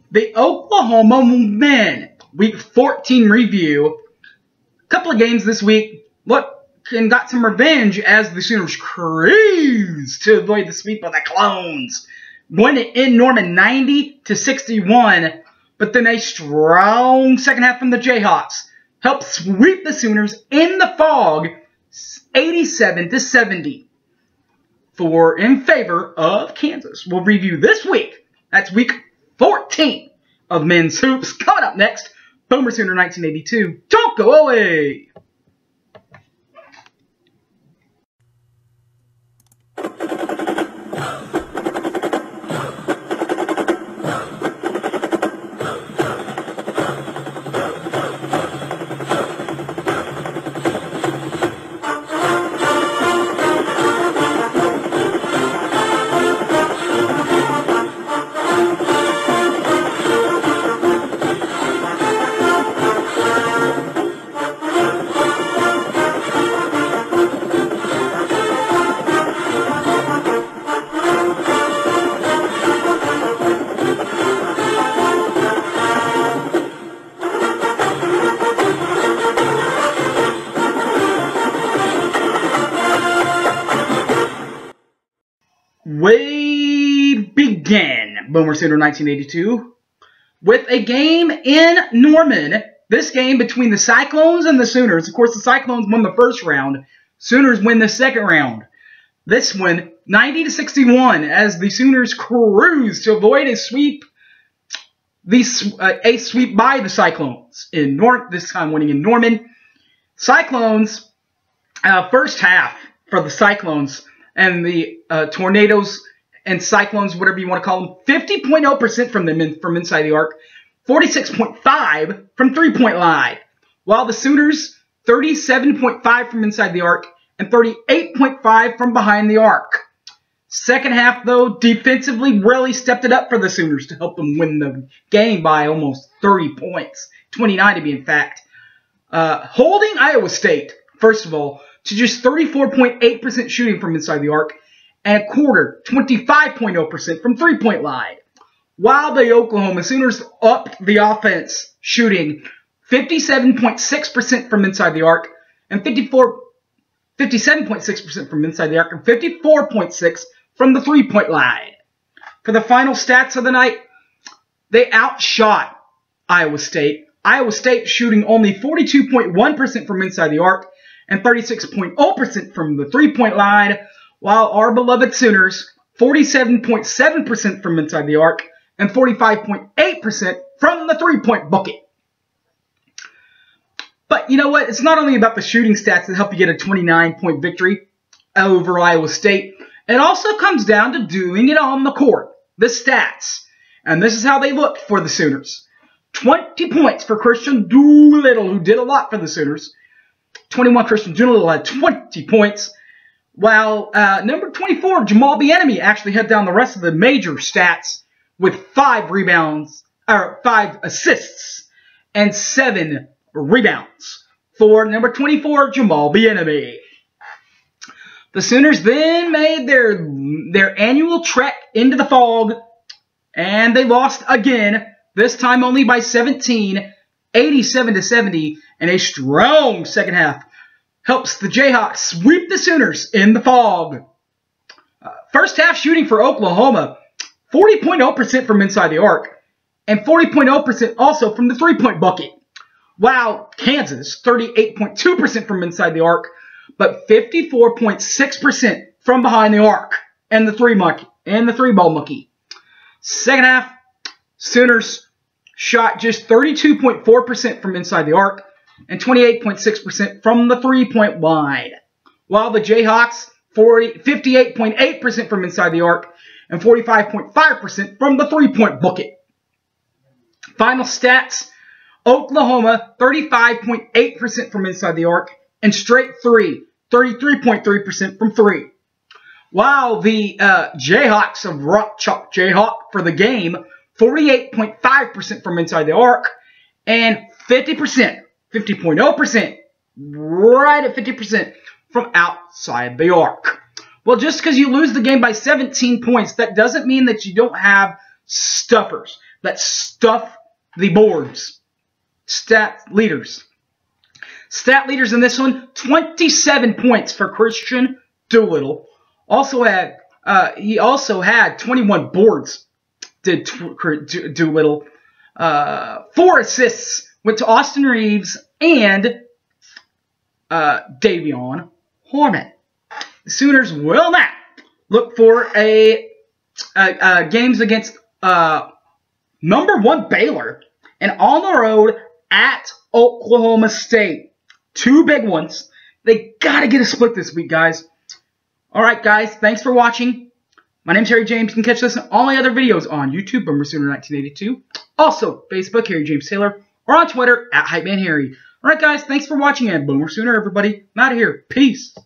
The Oklahoma men, Week 14 review. A couple of games this week. Look, and got some revenge as the Sooners cruised to avoid the sweep of the Clones. Won it in Norman 90-61, but then a strong second half from the Jayhawks helped sweep the Sooners in the fog 87-70 in favor of Kansas. We'll review this week. That's week 14 of men's hoops. Coming up next, Boomer Sooner 1982. Don't go away! We begin Boomer Sooner 1982 with a game in Norman. This game between the Cyclones and the Sooners. Of course, the Cyclones won the first round. Sooners win the second round. This one, 90-61, as the Sooners cruise to avoid a sweep. A sweep by the Cyclones in this time winning in Norman. Cyclones, first half for the Cyclones. And the Tornadoes and Cyclones, whatever you want to call them, 50.0% from inside the arc, 46.5% from three-point line. While the Sooners, 37.5% from inside the arc and 38.5% from behind the arc. Second half, though, defensively really stepped it up for the Sooners to help them win the game by almost 30 points, 29 to be in fact. Holding Iowa State, first of all, to just 34.8% shooting from inside the arc, and a quarter, 25.0% from three-point line. While the Oklahoma Sooners upped the offense, shooting 57.6% from inside the arc, and 57.6% from inside the arc, and 54.6% from the three-point line. For the final stats of the night, they outshot Iowa State. Iowa State shooting only 42.1% from inside the arc, and 36.0% from the three-point line, while our beloved Sooners, 47.7% from inside the arc, and 45.8% from the three-point bucket. But you know what? It's not only about the shooting stats that help you get a 29-point victory over Iowa State. It also comes down to doing it on the court, the stats. And this is how they looked for the Sooners. 20 points for Christian Doolittle, who did a lot for the Sooners. 21 Christian Doolittle had 20 points, while number 24 Jamal Bieniemy actually had down the rest of the major stats with 5 assists and 7 rebounds for number 24 Jamal Bieniemy. The Sooners then made their annual trek into the fog, and they lost again. This time only by 17, 87-70. And a strong second half helps the Jayhawks sweep the Sooners in the fog. First half shooting for Oklahoma, 40.0% from inside the arc, and 40.0% also from the three-point bucket. While Kansas, 38.2% from inside the arc, but 54.6% from behind the arc and the three-ball monkey. Second half, Sooners shot just 32.4% from inside the arc and 28.6% from the three-point line. While the Jayhawks, 58.8% from inside the arc and 45.5% from the three-point bucket. Final stats, Oklahoma, 35.8% from inside the arc and straight three, 33.3% from three. While the Jayhawks of Rock Chalk Jayhawk for the game, 48.5% from inside the arc and 50.0%, right at 50% from outside the arc. Well, just because you lose the game by 17 points, that doesn't mean that you don't have stuffers. that stuff the boards. Stat leaders. Stat leaders in this one, 27 points for Christian Doolittle. He also had 21 boards, did Doolittle. 4 assists went to Austin Reeves and Davion Horman. The Sooners will not look for games against number 1 Baylor and on the road at Oklahoma State. 2 big ones. They got to get a split this week, guys. Alright, guys. Thanks for watching. My name's Harry James. You can catch this and all my other videos on YouTube, Boomer Sooner 1982. Also, Facebook, Harry James Taylor. Or on Twitter, @HypeManHarry. Alright, guys. Thanks for watching and Boomer Sooner, everybody. I'm out of here. Peace.